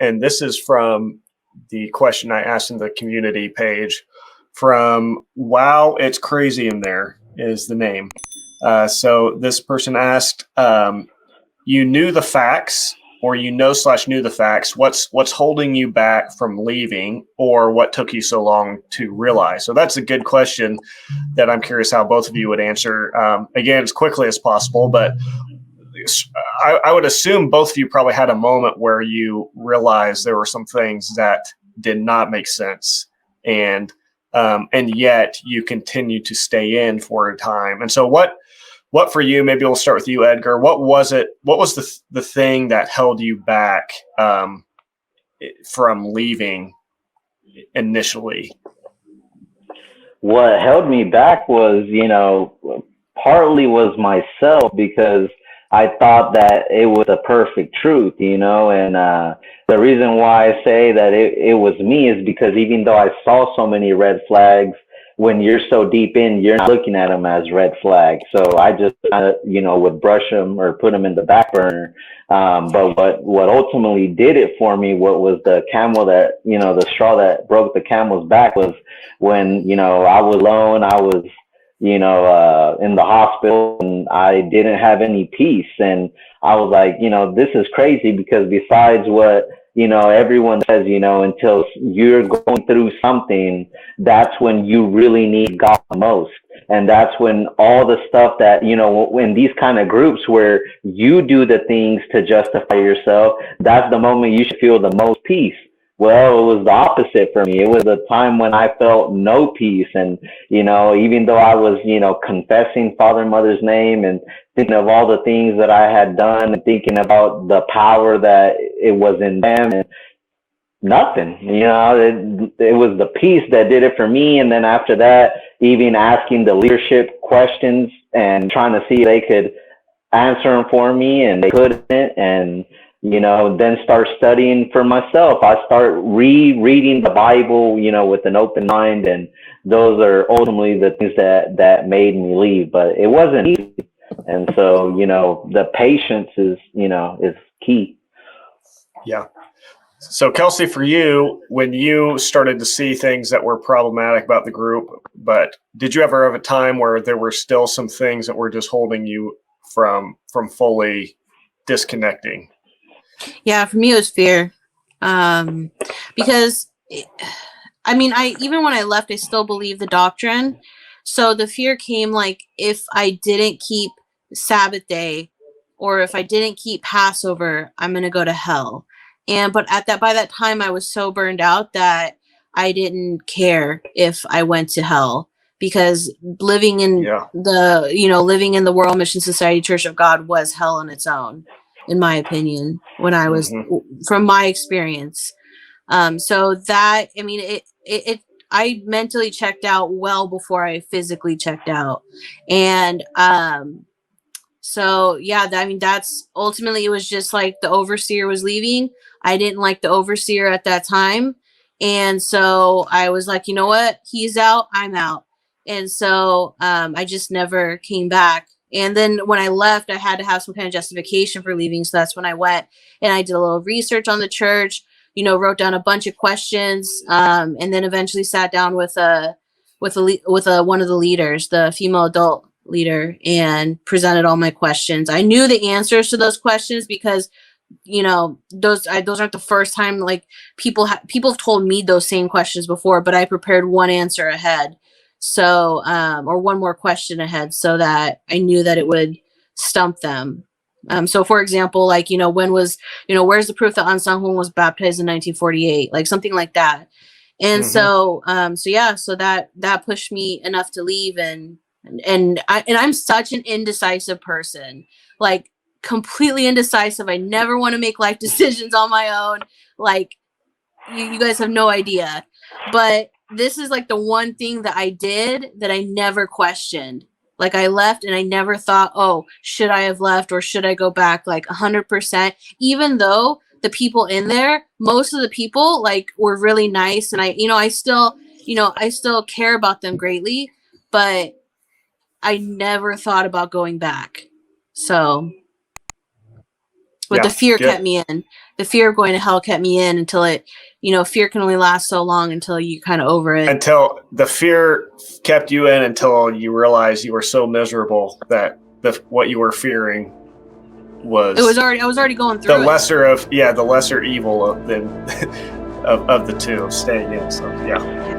and this is from the question I asked in the community page from Wow, It's Crazy in There is the name. So this person asked, you knew the facts, or you know / knew the facts. What's holding you back from leaving, or what took you so long to realize? So that's a good question that I'm curious how both of you would answer. Again, as quickly as possible, but I would assume both of you probably had a moment where you realized there were some things that did not make sense, and yet you continue to stay in for a time. And so what for you, maybe we'll start with you, Edgar. What was it? What was the thing that held you back from leaving initially? What held me back was, partly was myself, because I thought that it was the perfect truth, and the reason why I say that it was me is because even though I saw so many red flags, when you're so deep in, you're not looking at them as red flags. So I just kind of, would brush them or put them in the back burner. But what ultimately did it for me, what was the camel that, the straw that broke the camel's back, was when, I was alone, I was, in the hospital, and I didn't have any peace. And I was like, this is crazy, because besides what, everyone says, until you're going through something, that's when you really need God the most. And that's when all the stuff that, in these kind of groups where you do the things to justify yourself, that's the moment you should feel the most peace. Well, it was the opposite for me. It was a time when I felt no peace. And, even though I was, confessing Father and Mother's name and thinking of all the things that I had done and thinking about the power that it was in them, and nothing, it was the peace that did it for me. And then after that, even asking the leadership questions and trying to see if they could answer them for me, and they couldn't. And then start studying for myself. I start rereading the Bible, with an open mind, and those are ultimately the things that made me leave. But it wasn't easy, and so the patience is key. Yeah. So Kelsey, for you, when you started to see things that were problematic about the group, but did you ever have a time where there were still some things that were just holding you from fully disconnecting? Yeah, for me it was fear, because I even when I left, I still believed the doctrine. So the fear came like if I didn't keep Sabbath day, or if I didn't keep Passover, I'm gonna go to hell. But by that time, I was so burned out that I didn't care if I went to hell, because living in living in the World Mission Society Church of God was hell on its own, in my opinion, when I was, from my experience. So that, I mentally checked out well before I physically checked out. And, so yeah, that's ultimately, it was just like the overseer was leaving. I didn't like the overseer at that time. And so I was like, you know what? He's out, I'm out. And so, I just never came back. And then when I left, I had to have some kind of justification for leaving. So that's when I went and I did a little research on the church, wrote down a bunch of questions, and then eventually sat down with one of the leaders, the female adult leader, and presented all my questions. I knew the answers to those questions because, those aren't the first time, like people have told me those same questions before, but I prepared one answer ahead. So, or one more question ahead, so that I knew that it would stump them. So for example, like, when was, where's the proof that Ahnsahnghong was baptized in 1948? Like something like that. And so that pushed me enough to leave. And I'm such an indecisive person, like completely indecisive. I never want to make life decisions on my own. Like you guys have no idea, but this is like the one thing that I did that I never questioned. Like I left and I never thought, oh, should I have left or should I go back? Like 100%, even though the people in there, most of the people like were really nice. And I still care about them greatly, but I never thought about going back. So But the fear good. kept me in. The fear of going to hell kept me in until it, fear can only last so long until you kind of over it. Until the fear kept you in until you realized you were so miserable that what you were fearing was I was already going through the lesser evil of the two staying in. So yeah.